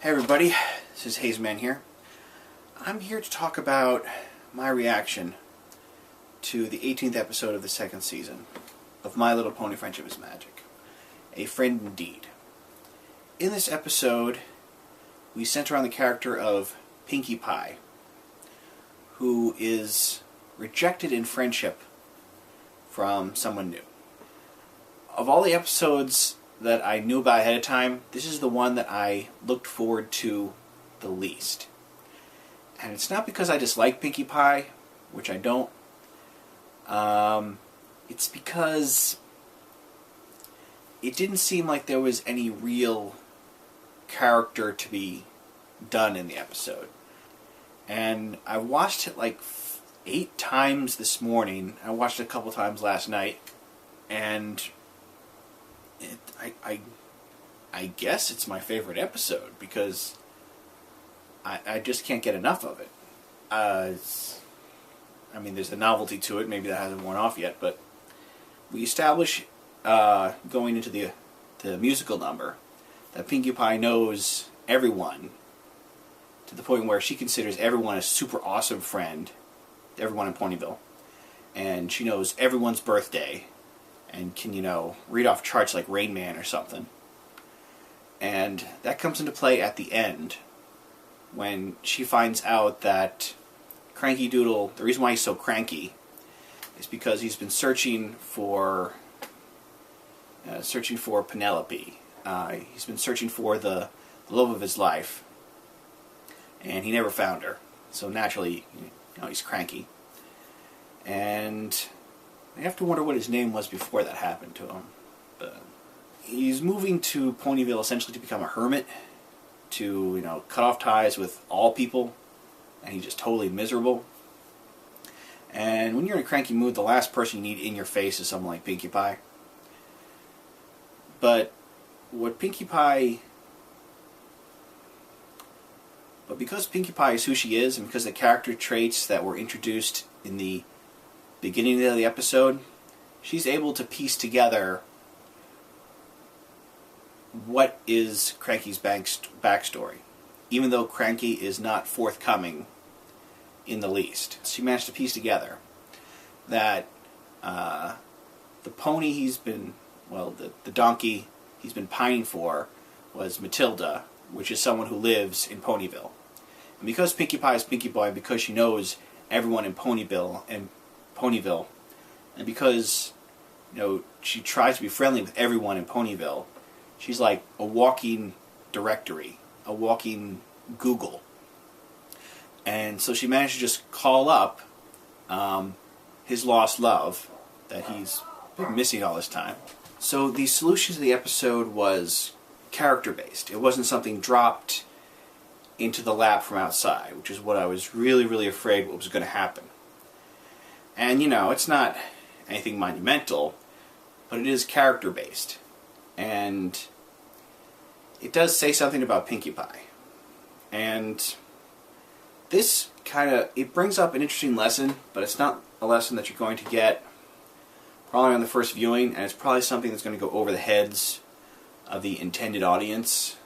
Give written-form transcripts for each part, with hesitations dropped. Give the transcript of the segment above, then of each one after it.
Hey everybody, this is Hazeman here. I'm here to talk about my reaction to the 18th episode of the second season of My Little Pony Friendship is Magic. A Friend Indeed. In this episode, we center on the character of Pinkie Pie, who is rejected in friendship from someone new. Of all the episodes that I knew about ahead of time, this is the one that I looked forward to the least. And it's not because I dislike Pinkie Pie, which I don't. It's because it didn't seem like there was any real character to be done in the episode. And I watched it like 8 times this morning. I watched it a couple times last night, and I guess it's my favorite episode because I just can't get enough of it. I mean, there's the novelty to it. Maybe that hasn't worn off yet, but we establish going into the musical number that Pinkie Pie knows everyone to the point where she considers everyone a super awesome friend, everyone in Ponyville, and she knows everyone's birthday and can, read off charts like Rain Man or something. And that comes into play at the end when she finds out that Cranky Doodle, the reason why he's so cranky is because he's been searching for Penelope. He's been searching for the love of his life, and he never found her. So naturally, he's cranky. And I have to wonder what his name was before that happened to him. But he's moving to Ponyville essentially to become a hermit, to cut off ties with all people, and he's just totally miserable. And when you're in a cranky mood, the last person you need in your face is someone like Pinkie Pie. But because Pinkie Pie is who she is, and because the character traits that were introduced in the beginning of the episode, she's able to piece together what is Cranky's backstory, even though Cranky is not forthcoming in the least. She managed to piece together that the pony the donkey he's been pining for was Matilda, which is someone who lives in Ponyville. And because Pinkie Pie is Pinkie Pie, and because she knows everyone in Ponyville, and because she tries to be friendly with everyone in Ponyville, she's like a walking directory, a walking Google. And so she managed to just call up his lost love that he's been missing all this time. So the solution to the episode was character-based. It wasn't something dropped into the lap from outside, which is what I was really, really afraid what was going to happen. And, it's not anything monumental, but it is character-based. And it does say something about Pinkie Pie. And this it brings up an interesting lesson, but it's not a lesson that you're going to get probably on the first viewing, and it's probably something that's going to go over the heads of the intended audience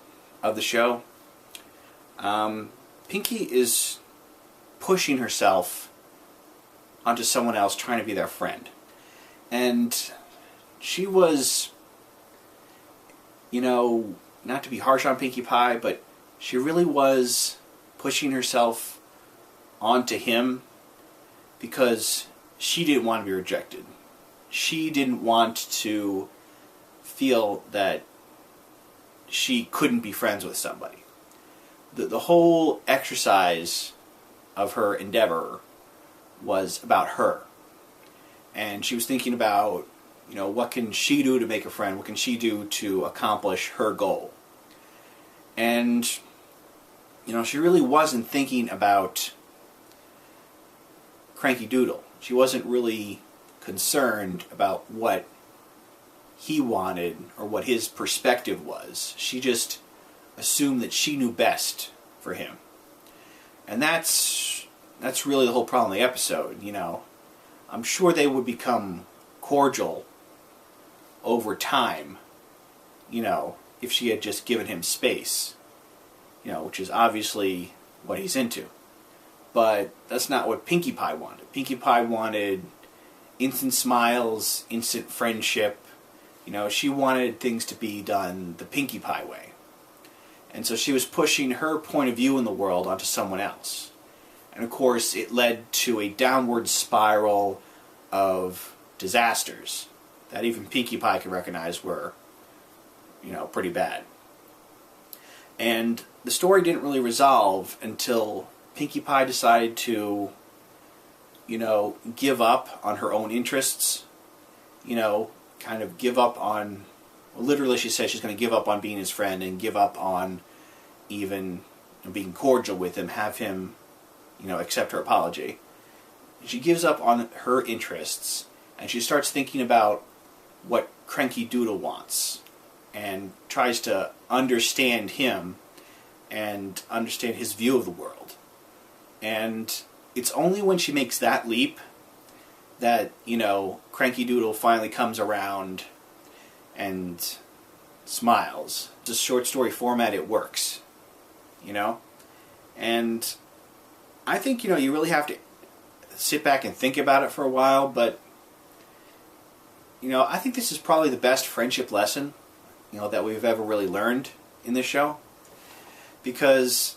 of the show. Pinkie is pushing herself onto someone else, trying to be their friend. And she was, not to be harsh on Pinkie Pie, but she really was pushing herself onto him because she didn't want to be rejected. She didn't want to feel that she couldn't be friends with somebody. The whole exercise of her endeavor was about her. And she was thinking about, what can she do to make a friend? What can she do to accomplish her goal? And, she really wasn't thinking about Cranky Doodle. She wasn't really concerned about what he wanted or what his perspective was. She just assumed that she knew best for him. And that's really the whole problem of the episode, I'm sure they would become cordial over time, if she had just given him space. which is obviously what he's into. But that's not what Pinkie Pie wanted. Pinkie Pie wanted instant smiles, instant friendship. She wanted things to be done the Pinkie Pie way. And so she was pushing her point of view in the world onto someone else. And of course, it led to a downward spiral of disasters that even Pinkie Pie could recognize were, pretty bad. And the story didn't really resolve until Pinkie Pie decided to, give up on her own interests, kind of give up on, literally she said she's going to give up on being his friend and give up on even being cordial with him, have him, accept her apology. She gives up on her interests and she starts thinking about what Cranky Doodle wants and tries to understand him and understand his view of the world. And it's only when she makes that leap that, Cranky Doodle finally comes around and smiles. It's a short story format, it works, And I think, you really have to sit back and think about it for a while, but, I think this is probably the best friendship lesson, that we've ever really learned in this show, because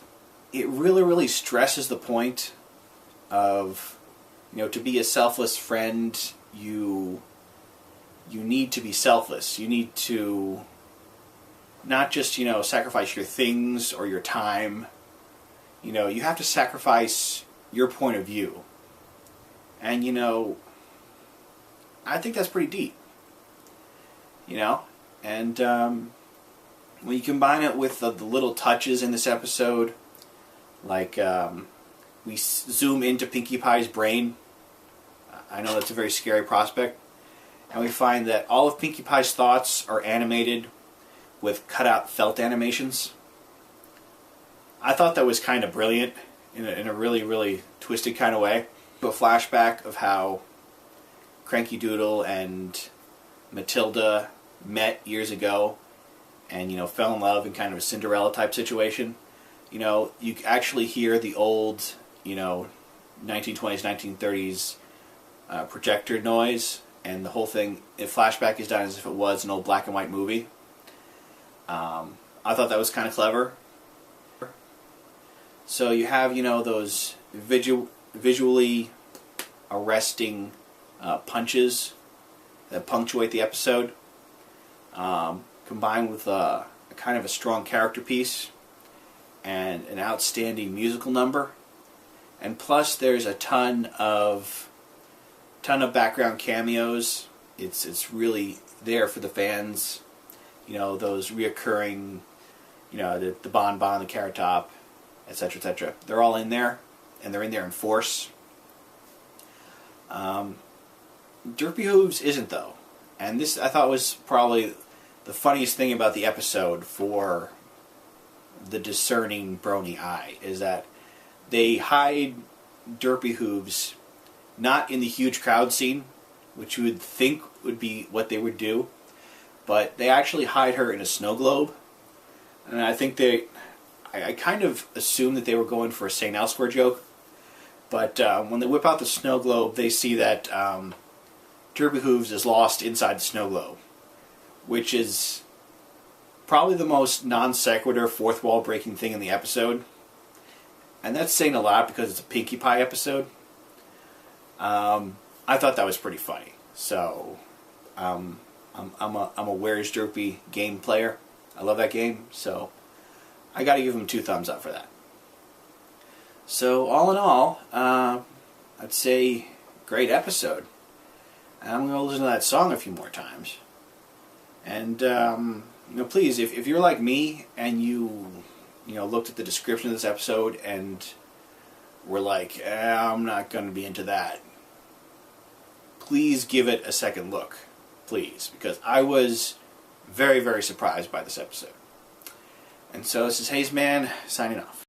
it really, really stresses the point of, to be a selfless friend, you need to be selfless. You need to not just, sacrifice your things or your time. You have to sacrifice your point of view. And, I think that's pretty deep. And when you combine it with the little touches in this episode, like we zoom into Pinkie Pie's brain. I know that's a very scary prospect. And we find that all of Pinkie Pie's thoughts are animated with cut-out felt animations. I thought that was kind of brilliant in a really, really twisted kind of way. A flashback of how Cranky Doodle and Matilda met years ago and, fell in love in kind of a Cinderella type situation. You actually hear the old, 1920s, 1930s projector noise, and the whole thing, flashback is done as if it was an old black and white movie. I thought that was kind of clever. So you have, those visually arresting punches that punctuate the episode, combined with a kind of a strong character piece and an outstanding musical number. And plus there's a ton of background cameos. It's really there for the fans. Those reoccurring, the Bon Bon, the Carrot Top, etc., etc. They're all in there, and they're in there in force. Derpy Hooves isn't, though. And this, I thought, was probably the funniest thing about the episode for the discerning brony eye, is that they hide Derpy Hooves not in the huge crowd scene, which you would think would be what they would do, but they actually hide her in a snow globe. And I think I kind of assumed that they were going for a St. Elsewhere joke, but when they whip out the snow globe, they see that Derpy Hooves is lost inside the snow globe, which is probably the most non sequitur, fourth wall breaking thing in the episode. And that's saying a lot because it's a Pinkie Pie episode. I thought that was pretty funny. So I'm a Where's Derpy game player. I love that game, so I got to give him 2 thumbs up for that. So all in all, I'd say great episode. I'm going to listen to that song a few more times. And please, if you're like me and you looked at the description of this episode and were like, I'm not going to be into that, please give it a second look, please, because I was very, very surprised by this episode. And so this is Haze Man signing off.